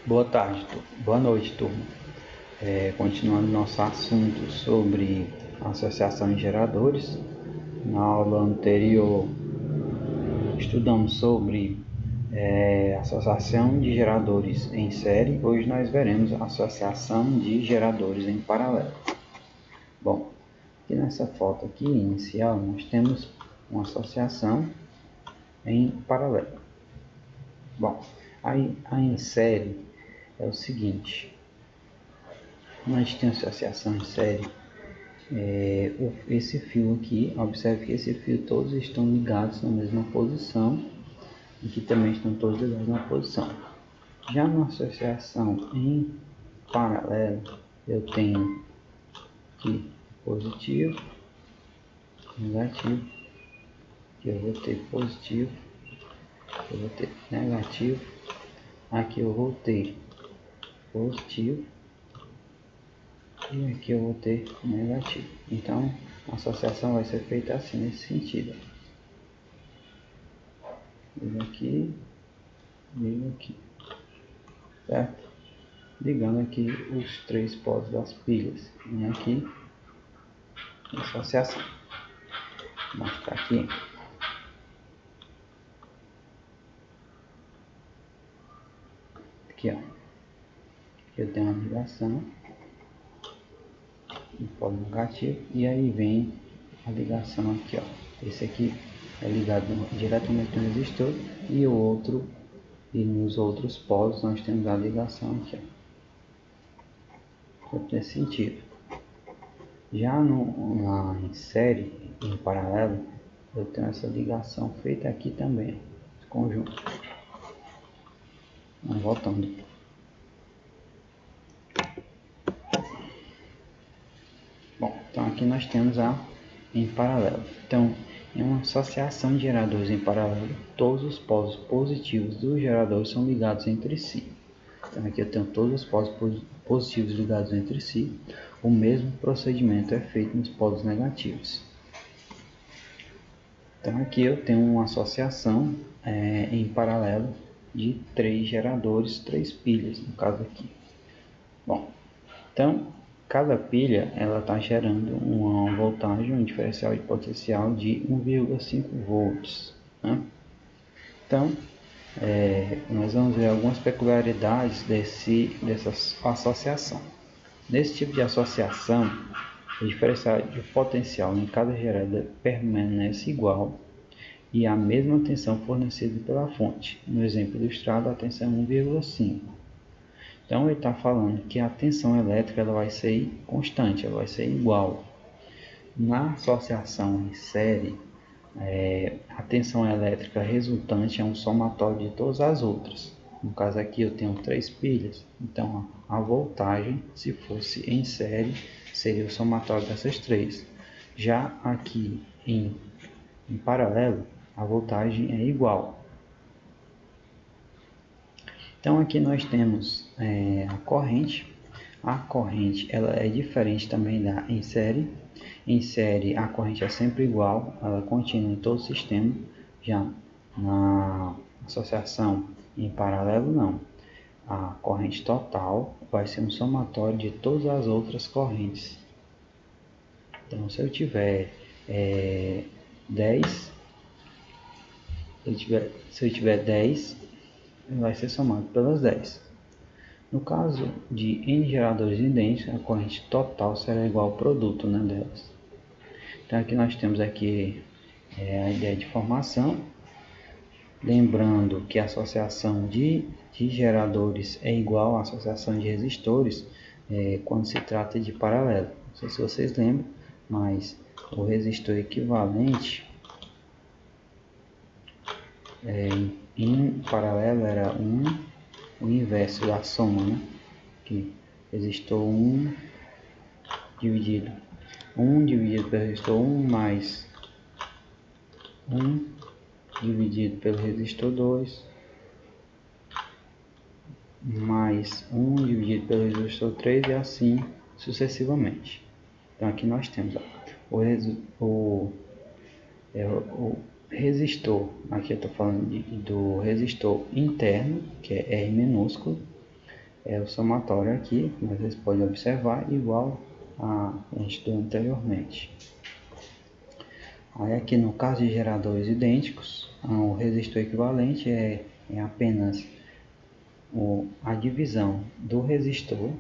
Boa tarde, boa noite, turma. Continuando nosso assunto sobre associação de geradores. Na aula anterior, estudamos sobre associação de geradores em série. Hoje nós veremos a associação de geradores em paralelo. Bom, aqui nessa foto aqui inicial, nós temos uma associação em paralelo. Bom, aí em série é o seguinte: nós temos associação em série. Esse fio aqui, observe que esse fio todos estão ligados na mesma posição e que também estão todos ligados na posição. Já na associação em paralelo, eu tenho aqui positivo, negativo, aqui eu vou ter positivo, eu vou ter negativo, aqui eu vou ter positivo e aqui eu vou ter negativo. Então a associação vai ser feita assim, nesse sentido. Ligo aqui, certo? Ligando aqui os três polos das pilhas. E aqui associação. Vou mostrar aqui. Aqui, ó. Aqui eu tenho uma ligação no polo negativo e aí vem a ligação aqui, ó. Esse aqui é ligado diretamente no resistor e o outro, e nos outros polos nós temos a ligação aqui, ó. Nesse sentido. Já em série, em paralelo, eu tenho essa ligação feita aqui também, conjunto. Voltando. Bom, então aqui nós temos em paralelo. Então, em uma associação de geradores em paralelo, todos os polos positivos do gerador são ligados entre si. Então aqui eu tenho todos os polos positivos ligados entre si. O mesmo procedimento é feito nos polos negativos. Então aqui eu tenho uma associação em paralelo de 3 geradores, 3 pilhas no caso aqui. Bom, então cada pilha ela está gerando uma voltagem, um diferencial de potencial de 1,5 volts. Né? Então nós vamos ver algumas peculiaridades dessa associação. Nesse tipo de associação, o diferencial de potencial em cada gerador permanece igual e a mesma tensão fornecida pela fonte. No exemplo ilustrado, a tensão é 1,5. Então ele está falando que a tensão elétrica ela vai ser constante, ela vai ser igual. Na associação em série, a tensão elétrica resultante é um somatório de todas as outras. No caso aqui eu tenho 3 pilhas, então a voltagem, se fosse em série, seria o somatório dessas 3. Já aqui em paralelo, a voltagem é igual. Então aqui nós temos a corrente. A corrente ela é diferente também da em série. Em série a corrente é sempre igual, ela é contínua em todo o sistema. Já na associação em paralelo não. A corrente total vai ser um somatório de todas as outras correntes. Então se eu tiver 10, se eu tiver 10, vai ser somado pelas 10. No caso de N geradores idênticos, a corrente total será igual ao produto delas. Então aqui nós temos aqui a ideia de formação. Lembrando que a associação de geradores é igual à associação de resistores quando se trata de paralelo. Não sei se vocês lembram, mas o resistor equivalente em paralelo era o inverso da soma, né? Que resistor 1 dividido pelo resistor 1 mais 1 dividido pelo resistor 2 mais 1 dividido pelo resistor 3 e assim sucessivamente. Então aqui nós temos o resistor, aqui eu estou falando do resistor interno, que é R minúsculo, é o somatório aqui, como vocês podem observar, igual a gente deu anteriormente. Aí aqui no caso de geradores idênticos, o resistor equivalente é apenas a divisão do resistor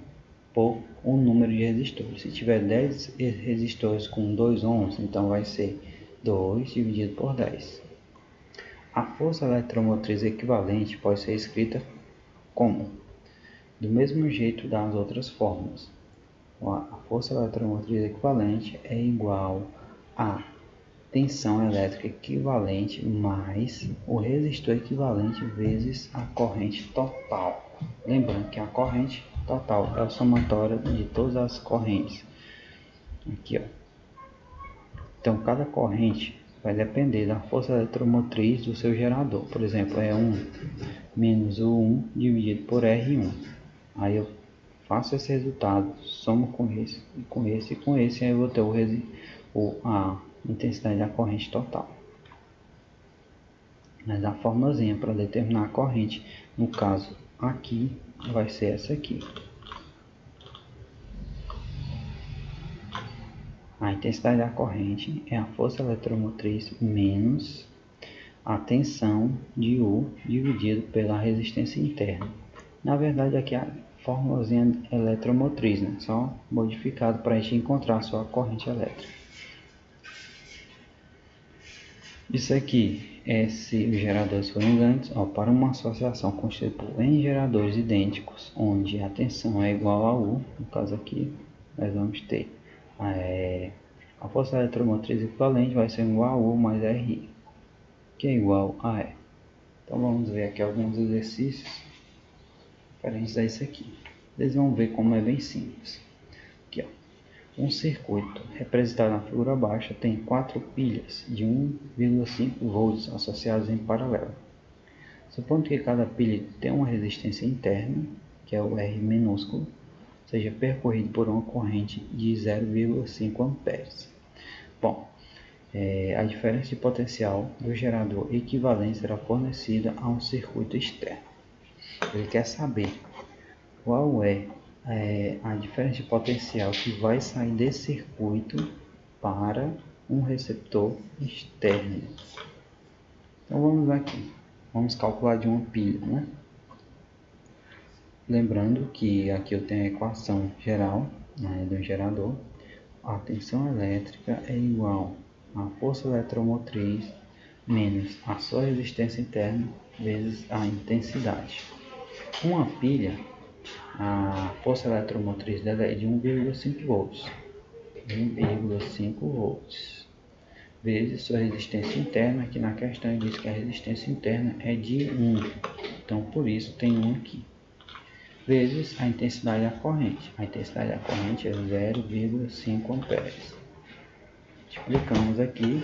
por um número de resistores. Se tiver 10 resistores com 2 ohms, então vai ser 2 dividido por 10. A força eletromotriz equivalente pode ser escrita como? Do mesmo jeito das outras fórmulas. A força eletromotriz equivalente é igual a tensão elétrica equivalente mais o resistor equivalente vezes a corrente total. Lembrando que a corrente total é o somatório de todas as correntes. Aqui, ó. Então, cada corrente vai depender da força eletromotriz do seu gerador. Por exemplo, é 1 menos U1 dividido por R1. Aí eu faço esse resultado, somo com esse, e com esse, aí eu vou ter a intensidade da corrente total. Mas a formulazinha para determinar a corrente, no caso aqui, vai ser essa aqui. A intensidade da corrente é a força eletromotriz menos a tensão de U dividido pela resistência interna. Na verdade, aqui é a formulazinha eletromotriz, né? Só modificado para a gente encontrar só a corrente elétrica. Isso aqui é se os geradores forem grandes, para uma associação constituída por N geradores idênticos, onde a tensão é igual a U, no caso aqui, nós vamos ter a força eletromotriz equivalente vai ser igual a U mais RI, que é igual a E. Então vamos ver aqui alguns exercícios referentes a isso aqui. Vocês vão ver como é bem simples. Aqui, ó. Um circuito representado na figura abaixo tem 4 pilhas de 1,5 volts associadas em paralelo. Supondo que cada pilha tem uma resistência interna, que é o R minúsculo, seja percorrido por uma corrente de 0,5 amperes. Bom, a diferença de potencial do gerador equivalente será fornecida a um circuito externo. Ele quer saber qual é a diferença de potencial que vai sair desse circuito para um receptor externo. Então vamos aqui, vamos calcular de uma pilha, né? Lembrando que aqui eu tenho a equação geral, né, do gerador. A tensão elétrica é igual à força eletromotriz menos a sua resistência interna vezes a intensidade. Uma pilha, a força eletromotriz dela é de 1,5 volts. 1,5 volts vezes sua resistência interna, que na questão diz que a resistência interna é de 1. Então, por isso, tem 1 aqui. Vezes a intensidade da corrente. A intensidade da corrente é 0,5 amperes. Multiplicamos aqui,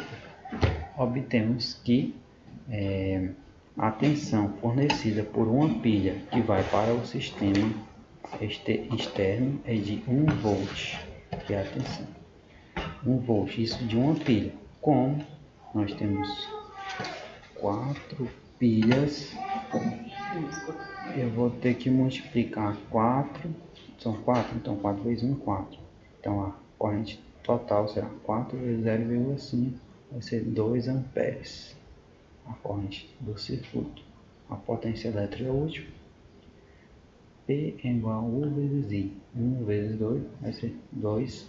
obtemos que a tensão fornecida por uma pilha que vai para o sistema externo é de 1 volt, que é a tensão. 1 volt, isso de uma pilha. Como nós temos 4 pilhas, eu vou ter que multiplicar 4, são 4, então 4 vezes 1, 4. Então a corrente total será 4 vezes 0,5, vai ser 2 amperes. A corrente do circuito. A potência elétrica útil, P é igual a U vezes I. 1 vezes 2 vai ser 2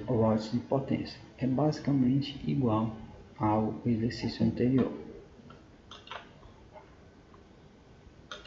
watts de potência. É basicamente igual ao exercício anterior.